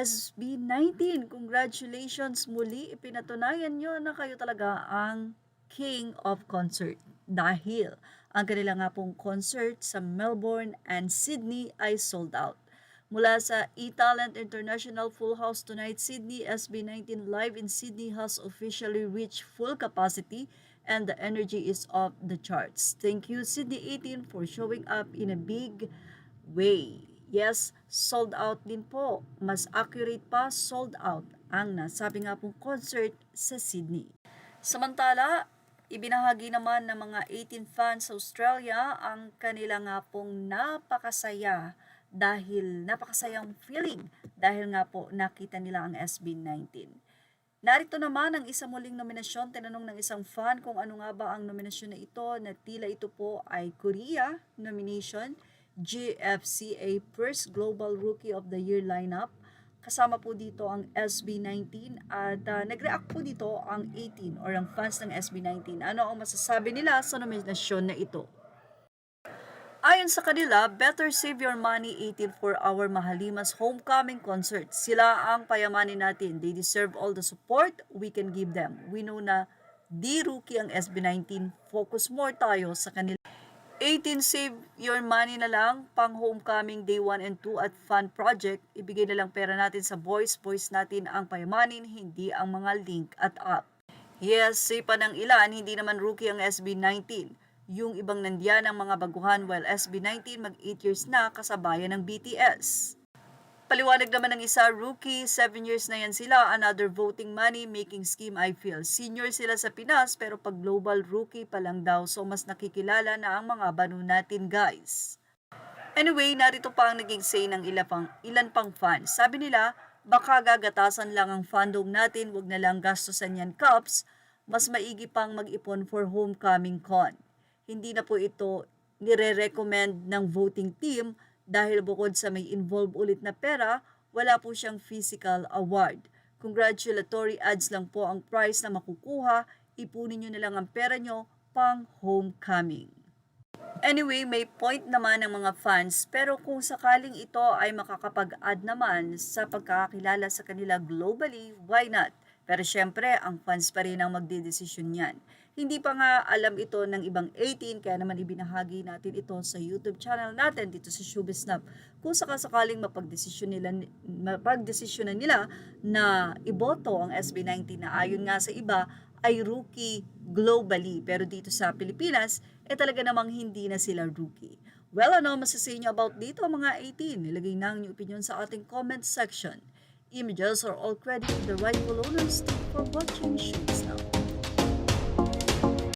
SB19. Congratulations muli, ipinatunayan nyo na kayo talaga ang King of Concert dahil ang kanila nga pong concert sa Melbourne and Sydney ay sold out. Mula sa eTalent International Full House Tonight Sydney, SB19 Live in Sydney has officially reached full capacity and the energy is off the charts. Thank you Sydney 18 for showing up in a big way. Yes, sold out din po. Mas accurate pa, sold out ang nasabi nga pong concert sa Sydney. Samantala, ibinahagi naman ng mga 18 fans sa Australia ang kanila nga pong napakasayang feeling dahil nga po nakita nila ang SB19. Narito naman ang isang muling nominasyon. Tinanong ng isang fan kung ano nga ba ang nominasyon na ito, na tila ito po ay Korea nomination, GFCA First Global Rookie of the Year lineup. Kasama po dito ang SB19 at nag-react po dito ang 18 or ang fans ng SB19. Ano ang masasabi nila sa nominasyon na ito? Ayon sa kanila, better save your money 18 for our Mahalimas homecoming concert. Sila ang payamanin natin. They deserve all the support we can give them. We know na di rookie ang SB19. Focus more tayo sa kanila. 18 save your money na lang pang homecoming day 1 and 2 at fun project. Ibigay na lang pera natin sa boys natin ang payamanin, hindi ang mga link at app. Yes, sipa ng ilan, hindi naman rookie ang SB19. Yung ibang nandiyan ang mga baguhan while SB19 mag 8 years na kasabayan ng BTS. Paliwanag naman ng isa, rookie, 7 years na yan sila, another voting money making scheme I feel. Senior sila sa Pinas pero pag global rookie pa lang daw, so mas nakikilala na ang mga banu natin guys. Anyway, narito pa ang naging say ng ilan pang fans. Sabi nila, baka gagatasan lang ang fandom natin, wag na lang gastusan yan cups, mas maigi pang mag-ipon for homecoming con. Hindi na po ito nire-recommend ng voting team dahil bukod sa may involve ulit na pera, wala po siyang physical award. Congratulatory ads lang po ang prize na makukuha, ipunin nyo na lang ang pera nyo pang homecoming. Anyway, may point naman ng mga fans pero kung sakaling ito ay makakapag-add naman sa pagkakakilala sa kanila globally, why not? Pero syempre, ang fans pa rin ang magdedesisyon yan. Hindi pa nga alam ito ng ibang 18, kaya naman ibinahagi natin ito sa YouTube channel natin dito sa Showbiz Snap. Kung sakasakaling mapagdesisyonan nila na iboto ang SB19 na ayon nga sa iba ay rookie globally. Pero dito sa Pilipinas, talaga namang hindi na sila rookie. Well, ano masasabi niyo about dito mga 18? Nilagay na ang inyong opinion sa ating comment section. Images are all credited to the rightful owners. Thank you for watching Showbiz Now.